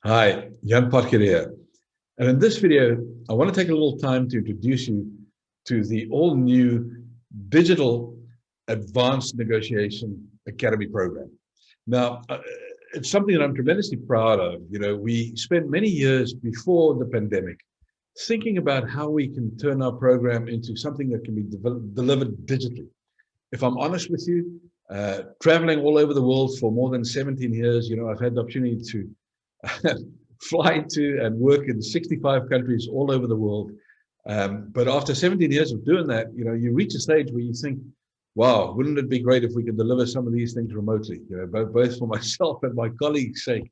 Hi, Jan Parker here. And in this video, I want to take a little time to introduce you to the all-new Digital Advanced Negotiation Academy program. Now, it's something that I'm tremendously proud of. We spent many years before the pandemic thinking about how we can turn our program into something that can be delivered digitally. If I'm honest with you, traveling all over the world for more than 17 years, I've had the opportunity to fly to and work in 65 countries all over the world. But after 17 years of doing that, you reach a stage where you think, wow, wouldn't it be great if we could deliver some of these things remotely, both for myself and my colleagues' sake,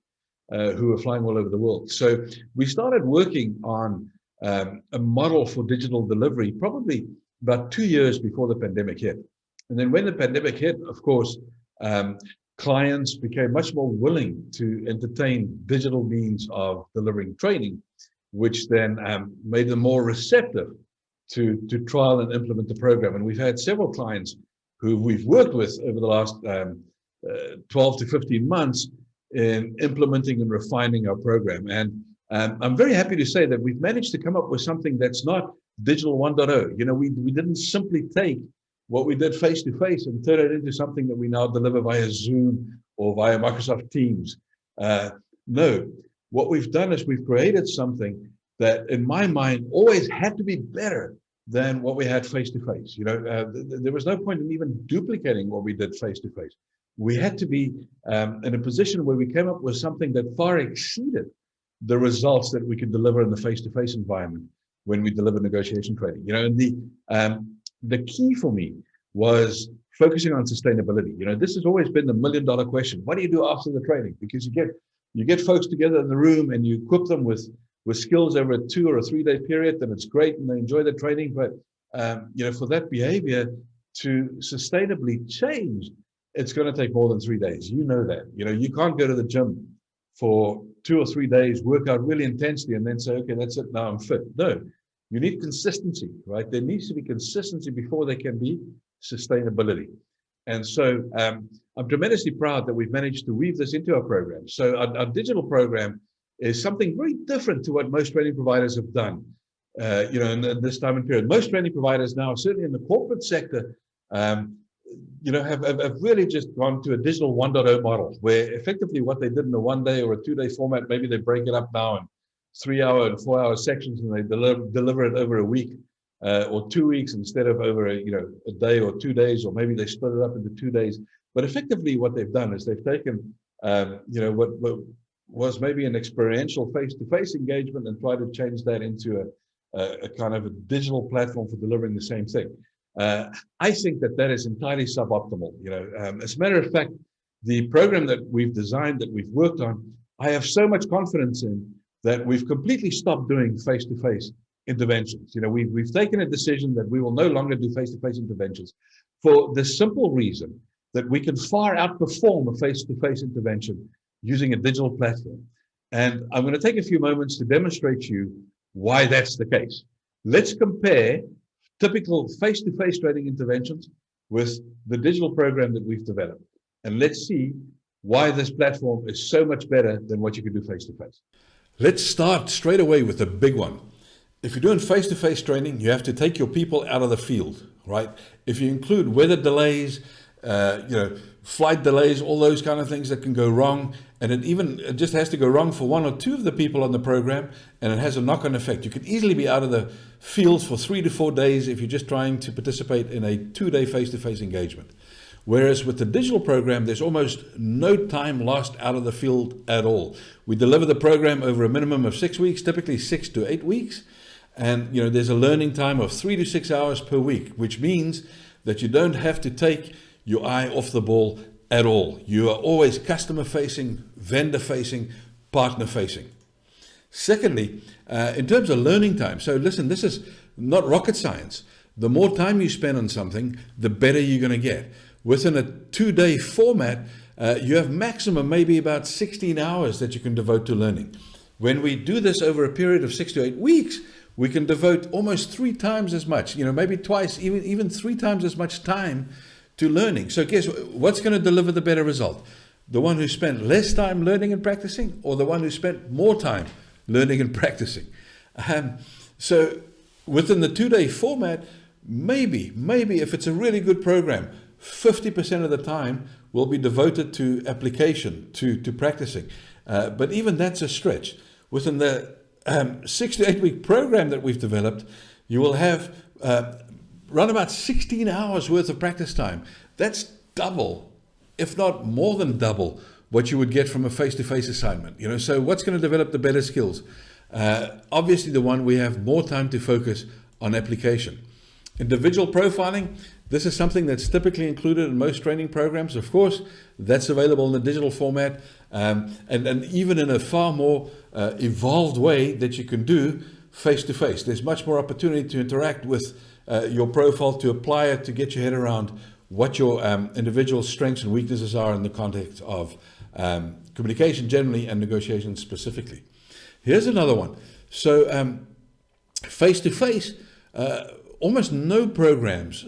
who are flying all over the world. So we started working on a model for digital delivery probably about 2 years before the pandemic hit. And then when the pandemic hit, of course, clients became much more willing to entertain digital means of delivering training, which then made them more receptive to trial and implement the program. And we've had several clients who we've worked with over the last 12 to 15 months in implementing and refining our program. And I'm very happy to say that we've managed to come up with something that's not digital 1.0. We didn't simply take what we did face-to-face and turn it into something that we now deliver via Zoom or via Microsoft Teams. No, what we've done is we've created something that, in my mind, always had to be better than what we had face-to-face. There was no point in even duplicating what we did face-to-face. We had to be in a position where we came up with something that far exceeded the results that we could deliver in the face-to-face environment when we deliver negotiation training. And the key for me was focusing on sustainability. This has always been the $1,000,000 question. What do you do after the training? Because you get folks together in the room and you equip them with skills over a 2 or a 3 day period, then it's great and they enjoy the training. But for that behavior to sustainably change, it's going to take more than 3 days. You know that. You can't go to the gym for 2 or 3 days, work out really intensely, and then say, okay, that's it, now I'm fit. No. You need consistency, right? There needs to be consistency before there can be sustainability. And so I'm tremendously proud that we've managed to weave this into our program. So our digital program is something very different to what most training providers have done, in this time and period. Most training providers now, certainly in the corporate sector, have really just gone to a digital 1.0 model, where effectively what they did in a 1 day or a 2 day format, maybe they break it up now in 3-hour and 4-hour sections, and they deliver it over a week or 2 weeks instead of over a day or 2 days, or maybe they split it up into 2 days. But effectively, what they've done is they've taken what was maybe an experiential face-to-face engagement and tried to change that into a kind of a digital platform for delivering the same thing. I think that is entirely suboptimal. As a matter of fact, the program that we've designed, that we've worked on, I have so much confidence in that we've completely stopped doing face-to-face interventions. We've taken a decision that we will no longer do face-to-face interventions for the simple reason that we can far outperform a face-to-face intervention using a digital platform. And I'm going to take a few moments to demonstrate to you why that's the case. Let's compare typical face-to-face training interventions with the digital program that we've developed. And let's see why this platform is so much better than what you can do face-to-face. Let's start straight away with the big one. If you're doing face-to-face training, you have to take your people out of the field, right? If you include weather delays, flight delays, all those kind of things that can go wrong, and it just has to go wrong for 1 or 2 of the people on the program, and it has a knock-on effect. You could easily be out of the field for 3 to 4 days if you're just trying to participate in a 2-day face-to-face engagement. Whereas with the digital program, there's almost no time lost out of the field at all. We deliver the program over a minimum of 6 weeks, typically 6 to 8 weeks. And there's a learning time of 3 to 6 hours per week, which means that you don't have to take your eye off the ball at all. You are always customer facing, vendor facing, partner facing. Secondly, in terms of learning time, so listen, this is not rocket science. The more time you spend on something, the better you're going to get. Within a 2-day format, you have maximum maybe about 16 hours that you can devote to learning. When we do this over a period of 6 to 8 weeks, we can devote almost 3 times as much, maybe twice, even 3 times as much time to learning. So guess what's going to deliver the better result? the one who spent less time learning and practicing, or the one who spent more time learning and practicing? So within the 2-day format, maybe if it's a really good program, 50% of the time will be devoted to application, to practicing. But even that's a stretch. Within the 6 to 8 week program that we've developed, you will have run about 16 hours worth of practice time. That's double, if not more than double, what you would get from a face-to-face assignment. So what's going to develop the better skills? Obviously the one we have more time to focus on application. Individual profiling, this is something that's typically included in most training programs. Of course, that's available in the digital format, and even in a far more evolved way that you can do face-to-face. There's much more opportunity to interact with your profile, to apply it, to get your head around what your individual strengths and weaknesses are in the context of communication generally and negotiation specifically. Here's another one. So face-to-face, almost no programs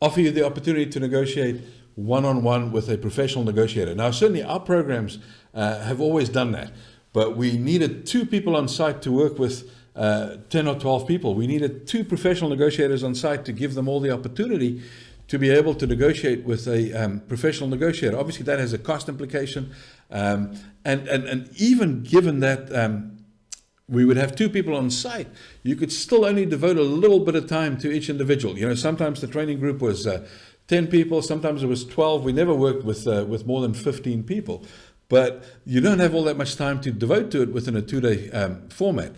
offer you the opportunity to negotiate one-on-one with a professional negotiator. Now, certainly our programs have always done that, but we needed 2 people on site to work with 10 or 12 people. We needed 2 professional negotiators on site to give them all the opportunity to be able to negotiate with a professional negotiator. Obviously, that has a cost implication, and even given that we would have 2 people on site, you could still only devote a little bit of time to each individual. Sometimes the training group was 10 people, sometimes it was 12. We never worked with more than 15 people, but you don't have all that much time to devote to it within a 2-day format.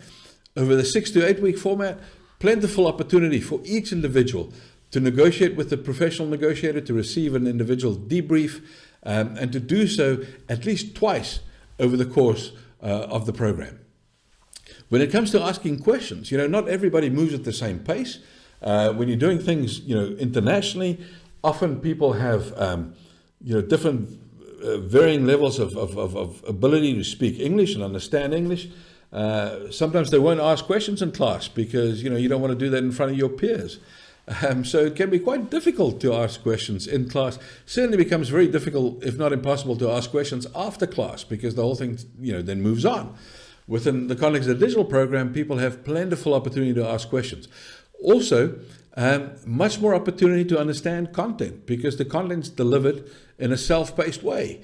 Over the 6 to 8 week format, plentiful opportunity for each individual to negotiate with the professional negotiator, to receive an individual debrief, and to do so at least twice over the course of the program. When it comes to asking questions, not everybody moves at the same pace. When you're doing things, internationally, often people have, different varying levels of ability to speak English and understand English. Sometimes they won't ask questions in class because, you don't want to do that in front of your peers. So it can be quite difficult to ask questions in class. Certainly becomes very difficult, if not impossible, to ask questions after class because the whole thing, then moves on. Within the context of the digital program, people have plentiful opportunity to ask questions. Also, much more opportunity to understand content because the content's delivered in a self-paced way.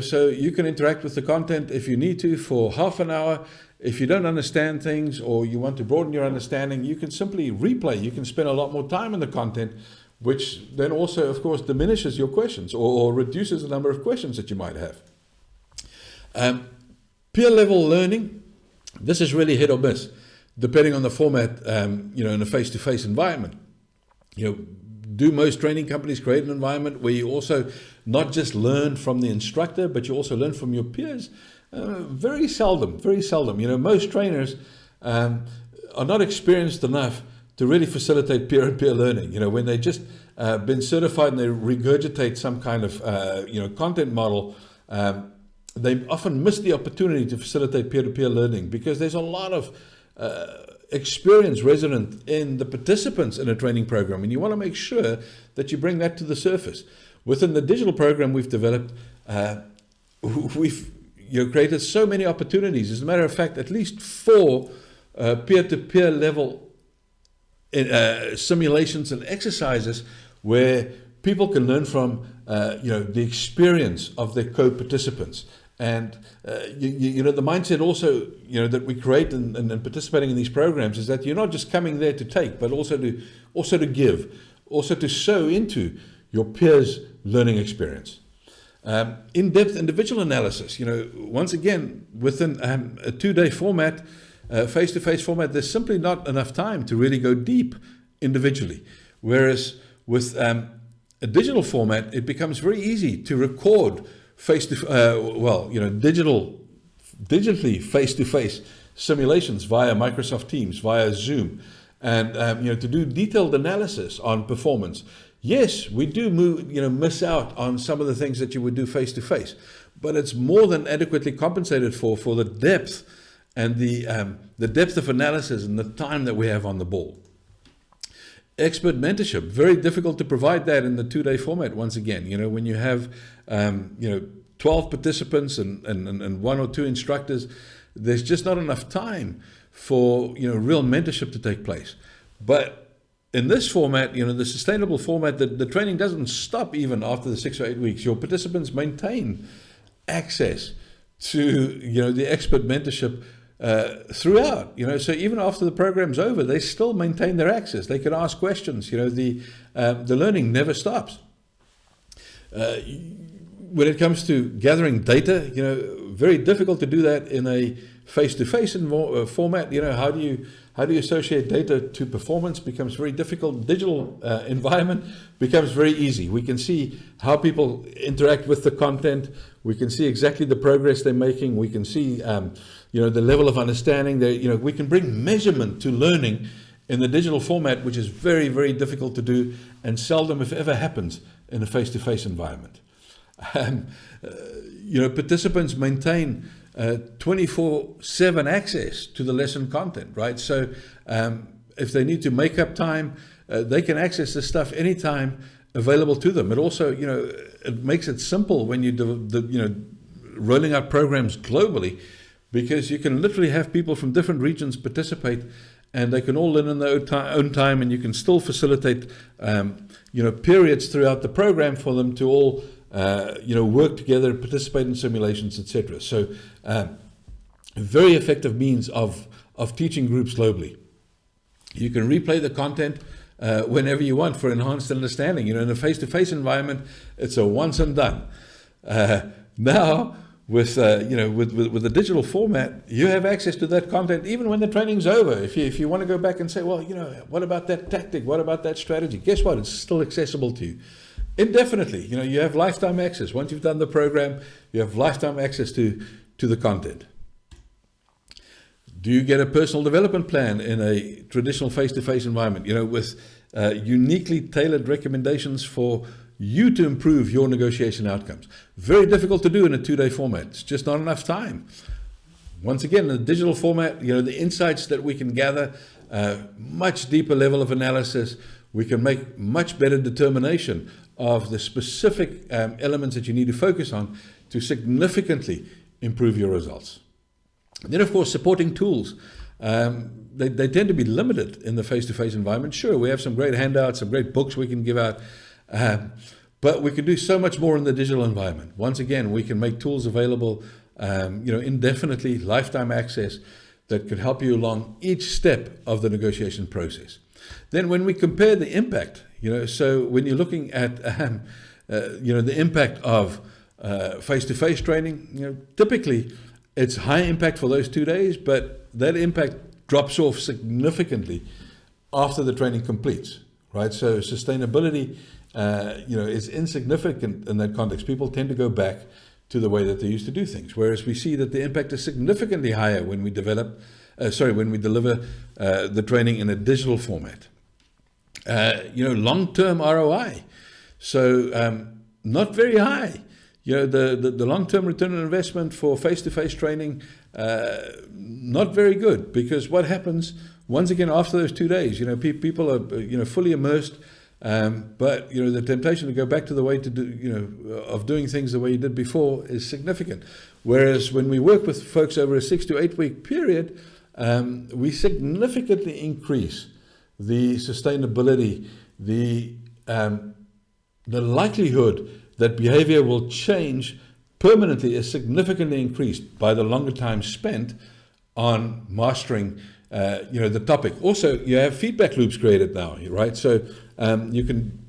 So you can interact with the content if you need to for half an hour. If you don't understand things or you want to broaden your understanding, you can simply replay. You can spend a lot more time in the content, which then also, of course, diminishes your questions or reduces the number of questions that you might have. Peer level learning. This is really hit or miss, depending on the format, in a face-to-face environment. Do most training companies create an environment where you also not just learn from the instructor, but you also learn from your peers? Very seldom. Most trainers are not experienced enough to really facilitate peer-to-peer learning. When they just been certified and they regurgitate some kind of, content model, they often miss the opportunity to facilitate peer-to-peer learning because there's a lot of experience resident in the participants in a training program, and you want to make sure that you bring that to the surface. Within the digital program we've developed, we've created so many opportunities. As a matter of fact, at least 4 peer-to-peer level simulations and exercises where people can learn from the experience of their co-participants. And the mindset also that we create in participating in these programs is that you're not just coming there to take, but also to give, also to sow into your peers' learning experience. In-depth individual analysis. Once again, within a 2-day format, face-to-face format, there's simply not enough time to really go deep individually. Whereas with a digital format, it becomes very easy to record digitally face-to-face simulations via Microsoft Teams, via Zoom, and to do detailed analysis on performance. Yes, we do miss out on some of the things that you would do face-to-face, but it's more than adequately compensated for the depth and the depth of analysis and the time that we have on the ball. Expert mentorship, very difficult to provide that in the 2-day format. Once again, when you have 12 12 participants and one or two instructors, there's just not enough time for, real mentorship to take place. But in this format, the sustainable format, the training doesn't stop even after the 6 or 8 weeks. Your participants maintain access to, the expert mentorship throughout. So even after the program's over, they still maintain their access. They can ask questions. The learning never stops. When it comes to gathering data, very difficult to do that in a face-to-face format. How do you associate data to performance becomes very difficult. Digital environment becomes very easy. We can see how people interact with the content. We can see exactly the progress they're making. We can see, the level of understanding. We can bring measurement to learning in the digital format, which is very, very difficult to do and seldom, if ever, happens in a face-to-face environment. Participants maintain 24/7 access to the lesson content, right? So if they need to make up time, they can access this stuff anytime available to them. It also, it makes it simple when you rolling out programs globally, because you can literally have people from different regions participate, and they can all learn in their own time, and you can still facilitate, periods throughout the program for them to all work together, participate in simulations, etc. So, a very effective means of teaching groups globally. You can replay the content whenever you want for enhanced understanding. In a face-to-face environment, it's a once and done. Now, with the digital format, you have access to that content even when the training's over. If you want to go back and say, well, what about that tactic? What about that strategy? Guess what? It's still accessible to you. Indefinitely, you have lifetime access. Once you've done the program, you have lifetime access to the content. Do you get a personal development plan in a traditional face-to-face environment, with uniquely tailored recommendations for you to improve your negotiation outcomes? Very difficult to do in a 2-day format. It's just not enough time. Once again, in the digital format, the insights that we can gather, much deeper level of analysis. We can make much better determination of the specific elements that you need to focus on to significantly improve your results. Then, of course, supporting tools. They tend to be limited in the face-to-face environment. Sure, we have some great handouts, some great books we can give out, but we can do so much more in the digital environment. Once again, we can make tools available, indefinitely, lifetime access that could help you along each step of the negotiation process. Then when we compare the impact, so when you're looking at, the impact of face-to-face training, typically it's high impact for those 2 days, but that impact drops off significantly after the training completes, right? So sustainability, is insignificant in that context. People tend to go back to the way that they used to do things, whereas we see that the impact is significantly higher when we deliver the training in a digital format. Long-term ROI, so not very high. The long-term return on investment for face-to-face training, not very good, because what happens once again after those 2 days? People are fully immersed, but the temptation to go back to the way to do of doing things the way you did before is significant. Whereas when we work with folks over a 6 to 8 week period, we significantly increase the sustainability, the likelihood that behavior will change permanently is significantly increased by the longer time spent on mastering the topic. Also, you have feedback loops created now, right? So you can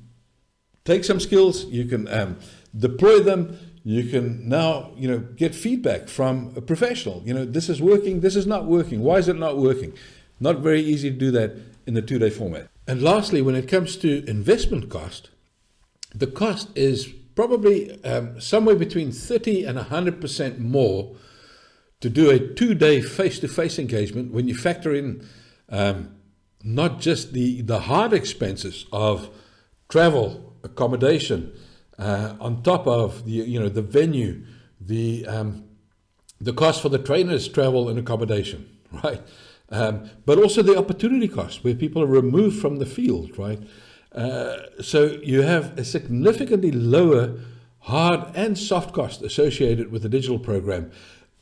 take some skills, you can deploy them, you can now get feedback from a professional. This is working, this is not working. Why is it not working? Not very easy to do that in the 2-day format. And lastly, when it comes to investment cost, the cost is probably somewhere between 30 and 100% more to do a 2-day face-to-face engagement when you factor in not just the hard expenses of travel, accommodation, on top of the venue, the cost for the trainers' travel and accommodation, right? But also the opportunity cost, where people are removed from the field, right? So you have a significantly lower hard and soft cost associated with the digital program,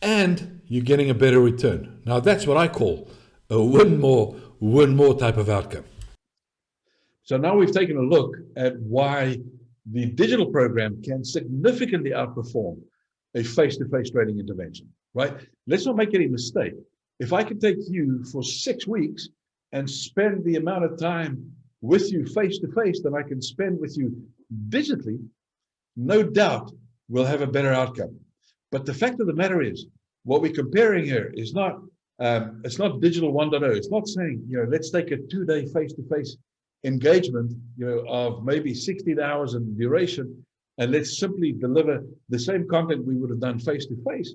and you're getting a better return. Now that's what I call a win more type of outcome. So now we've taken a look at why the digital program can significantly outperform a face-to-face training intervention, right? Let's not make any mistake. If I can take you for 6 weeks and spend the amount of time with you face-to-face that I can spend with you digitally, no doubt we'll have a better outcome. But the fact of the matter is, what we're comparing here is not, it's not digital 1.0. It's not saying, let's take a 2-day face-to-face engagement, of maybe 16 hours in duration, and let's simply deliver the same content we would have done face-to-face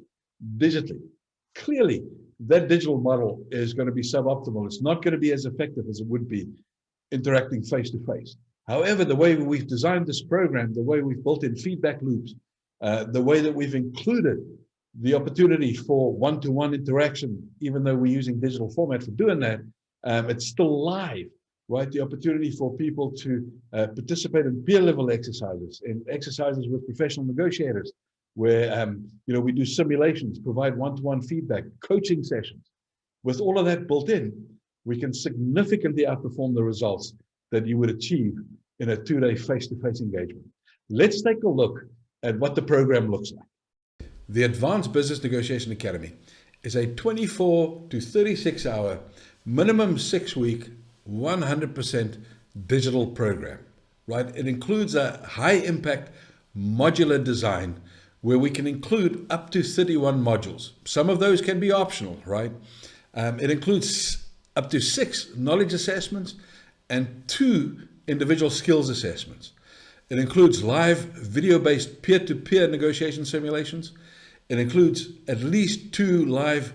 digitally. Clearly, that digital model is going to be suboptimal. It's not going to be as effective as it would be interacting face-to-face. However, the way we've designed this program, the way we've built in feedback loops, the way that we've included the opportunity for one-to-one interaction, even though we're using digital format for doing that, it's still live, right? The opportunity for people to participate in peer level exercises, in exercises with professional negotiators, where we do simulations, provide one-to-one feedback, coaching sessions. With all of that built in, we can significantly outperform the results that you would achieve in a 2-day face-to-face engagement. Let's take a look at what the program looks like. The Advanced Business Negotiation Academy is a 24 to 36 hour, minimum 6-week, 100% digital program, right? It includes a high impact modular design where we can include up to 31 modules. Some of those can be optional, right? It includes up to 6 knowledge assessments and 2 individual skills assessments. It includes live video-based peer-to-peer negotiation simulations. It includes at least 2 live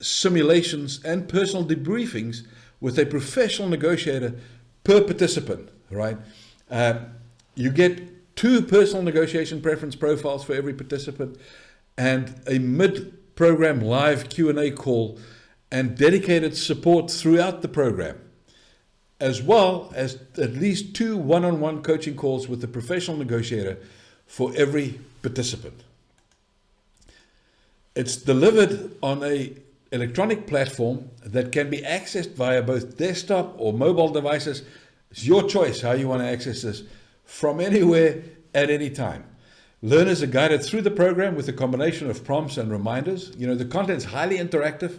simulations and personal debriefings with a professional negotiator per participant, right? You get 2 personal negotiation preference profiles for every participant and a mid-program live Q&A call and dedicated support throughout the program, as well as at least 2 one-on-one coaching calls with the professional negotiator for every participant. It's delivered on an electronic platform that can be accessed via both desktop or mobile devices. It's your choice how you want to access this, from anywhere at any time. Learners are guided through the program with a combination of prompts and reminders. The content's highly interactive.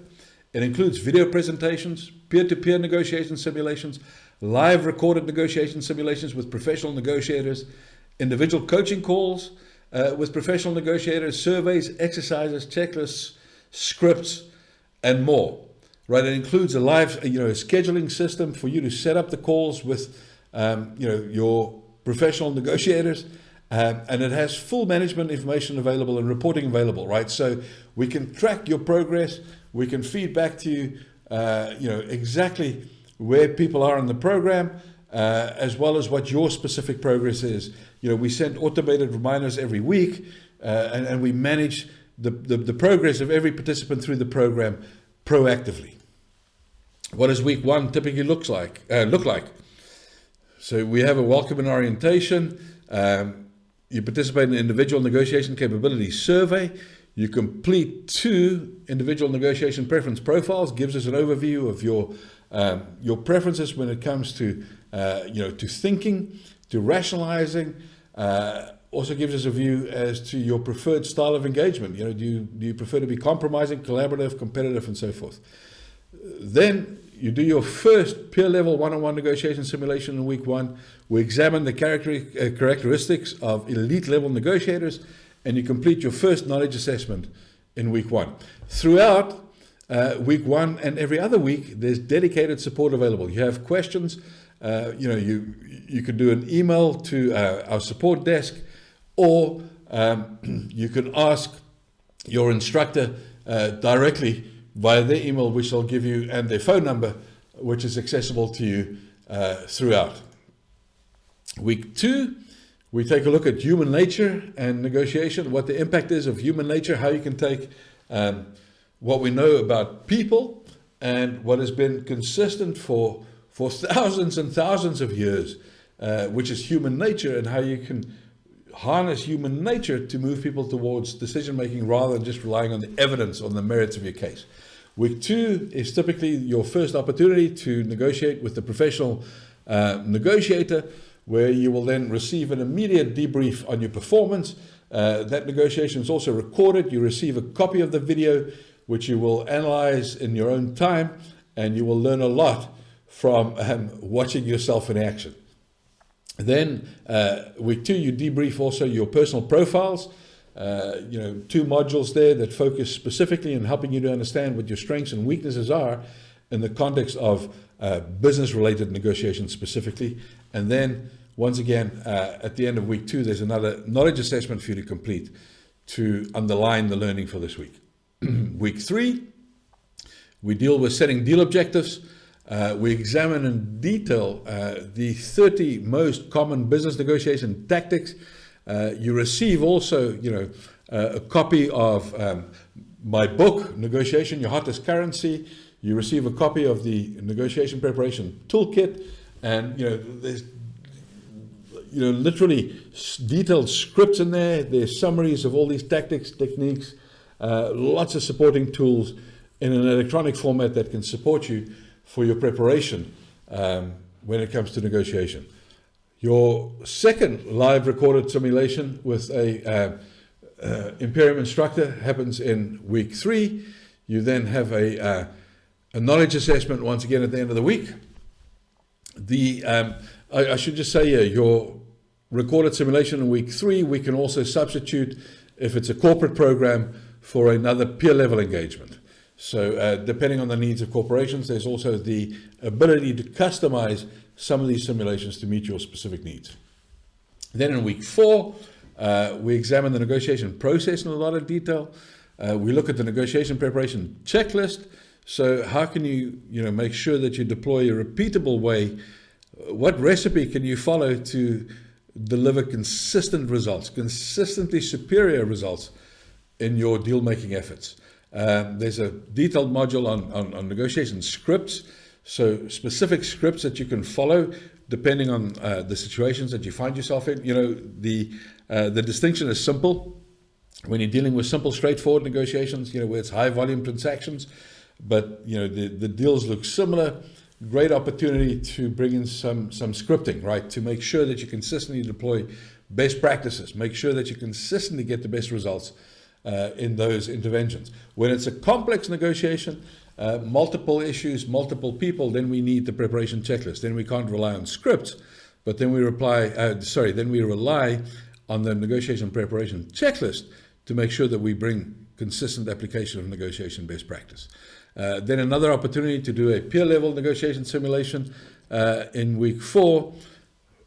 It includes video presentations, peer-to-peer negotiation simulations, live recorded negotiation simulations with professional negotiators, individual coaching calls with professional negotiators, surveys, exercises, checklists, scripts, and more. Right? It includes a live, scheduling system for you to set up the calls with, your professional negotiators, and it has full management information available and reporting available. Right? So we can track your progress. We can feed back to you, exactly where people are in the program, as well as what your specific progress is. We send automated reminders every week, and we manage the progress of every participant through the program proactively. What does week 1 typically look like? So we have a welcome and orientation. You participate in an individual negotiation capability survey. You complete 2 individual negotiation preference profiles. Gives us an overview of your preferences when it comes to to thinking, to rationalizing. Also gives us a view as to your preferred style of engagement. Do you prefer to be compromising, collaborative, competitive, and so forth? Then you do your first peer level one-on-one negotiation simulation in week 1. We examine the characteristics of elite level negotiators, and you complete your first knowledge assessment in week 1. Throughout week 1 and every other week, there's dedicated support available. You have questions, you could do an email to our support desk, or you can ask your instructor directly via their email, which they'll give you, and their phone number, which is accessible to you throughout. Week 2, we take a look at human nature and negotiation, what the impact is of human nature, how you can take what we know about people and what has been consistent for thousands and thousands of years, which is human nature, and how you can harness human nature to move people towards decision making rather than just relying on the evidence, on the merits of your case. Week 2 is typically your first opportunity to negotiate with the professional negotiator, where you will then receive an immediate debrief on your performance. That negotiation is also recorded. You receive a copy of the video, which you will analyze in your own time, and you will learn a lot from watching yourself in action. Then week 2, you debrief also your personal profiles. 2 modules there that focus specifically on helping you to understand what your strengths and weaknesses are in the context of business-related negotiations specifically. And then, once again, at the end of week 2, there's another knowledge assessment for you to complete to underline the learning for this week. Week 3, we deal with setting deal objectives. We examine in detail the 30 most common business negotiation tactics. You receive also, a copy of my book, Negotiation, Your Hottest Currency. You receive a copy of the Negotiation Preparation Toolkit, and there's literally detailed scripts in there. There's summaries of all these tactics, techniques, lots of supporting tools in an electronic format that can support you for your preparation when it comes to negotiation. Your second live recorded simulation with a Imperium instructor happens in week 3. You then have a knowledge assessment once again at the end of the week. I should just say your recorded simulation in week 3, we can also substitute, if it's a corporate program, for another peer level engagement. So depending on the needs of corporations, there's also the ability to customize some of these simulations to meet your specific needs. Then in week 4, we examine the negotiation process in a lot of detail. We look at the negotiation preparation checklist. So how can you make sure that you deploy a repeatable way? What recipe can you follow to deliver consistent results, consistently superior results in your deal-making efforts? There's a detailed module on negotiation scripts, so specific scripts that you can follow depending on the situations that you find yourself in. The distinction is simple when you're dealing with simple, straightforward negotiations, where it's high volume transactions, but the deals look similar. Great opportunity to bring in some scripting, right? To make sure that you consistently deploy best practices, make sure that you consistently get the best results in those interventions. When it's a complex negotiation, multiple issues, multiple people, then we need the preparation checklist. Then we can't rely on scripts, but then we rely on the negotiation preparation checklist to make sure that we bring consistent application of negotiation best practice. Then another opportunity to do a peer level negotiation simulation in week 4,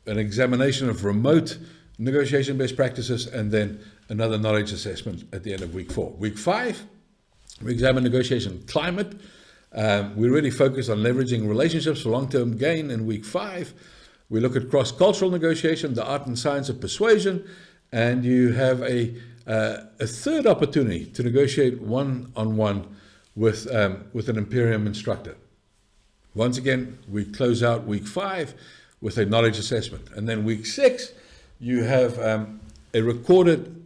an examination of remote negotiation best practices, and then another knowledge assessment at the end of week 4. Week 5, we examine negotiation climate. We really focus on leveraging relationships for long-term gain. In week 5, we look at cross-cultural negotiation, the art and science of persuasion, and you have a third opportunity to negotiate one-on-one with an Imperium instructor. Once again, we close out week 5 with a knowledge assessment. And then week 6, you have a recorded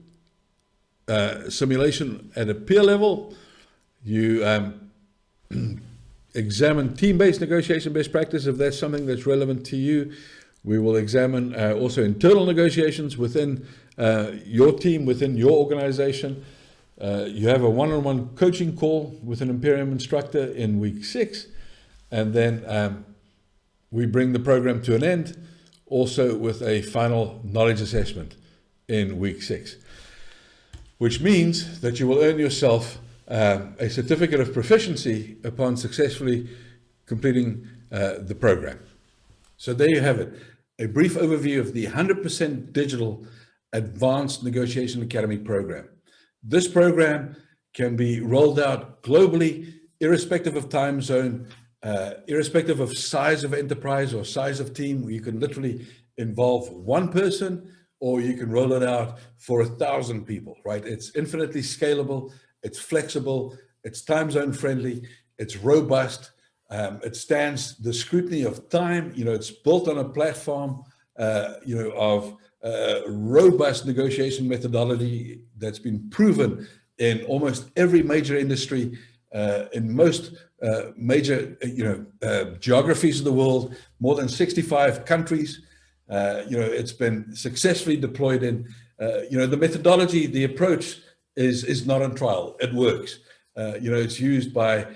simulation at a peer level. You examine team-based negotiation best practice if that's something that's relevant to you. We will examine also internal negotiations within your team, within your organization. You have a one-on-one coaching call with an Imperium instructor in week 6, and then we bring the program to an end, also with a final knowledge assessment in week 6, which means that you will earn yourself a certificate of proficiency upon successfully completing the program. So there you have it, a brief overview of the 100% digital Advanced Negotiation Academy program. This program can be rolled out globally, irrespective of time zone, irrespective of size of enterprise or size of team. You can literally involve one person, or you can roll it out for 1,000 people, right? It's infinitely scalable, it's flexible, it's time zone friendly, it's robust, it stands the scrutiny of time. It's built on a platform, of robust negotiation methodology that's been proven in almost every major industry, in most major geographies of the world, more than 65 countries. It's been successfully deployed in, the methodology, the approach is not on trial. It works. It's used by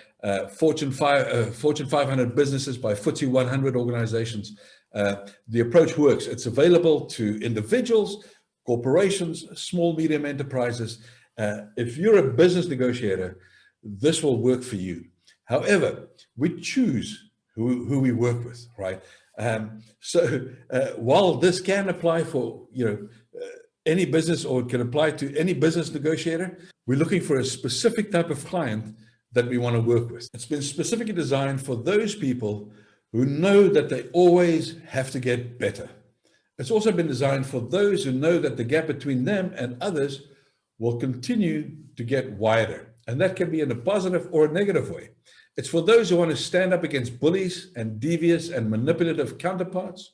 Fortune 500 businesses, by FTSE 100 organizations. The approach works. It's available to individuals, corporations, small, medium enterprises. If you're a business negotiator, this will work for you. However, we choose who we work with, right? While this can apply for any business, or it can apply to any business negotiator, we're looking for a specific type of client that we want to work with. It's been specifically designed for those people who know that they always have to get better. It's also been designed for those who know that the gap between them and others will continue to get wider. And that can be in a positive or a negative way. It's for those who want to stand up against bullies and devious and manipulative counterparts,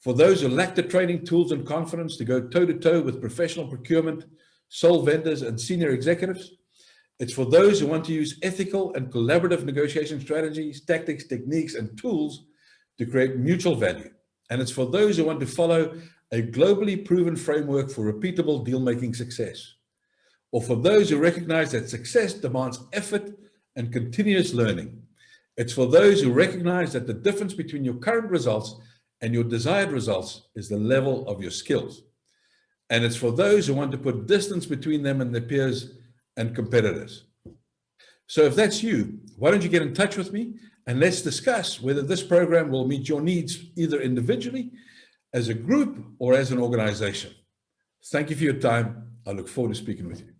for those who lack the training, tools, and confidence to go toe-to-toe with professional procurement, sole vendors, and senior executives. It's for those who want to use ethical and collaborative negotiation strategies, tactics, techniques, and tools to create mutual value. And it's for those who want to follow a globally proven framework for repeatable deal-making success. Or for those who recognize that success demands effort and continuous learning. It's for those who recognize that the difference between your current results and your desired results is the level of your skills. And it's for those who want to put distance between them and their peers and competitors. So if that's you, why don't you get in touch with me and let's discuss whether this program will meet your needs either individually, as a group, or as an organization. Thank you for your time. I look forward to speaking with you.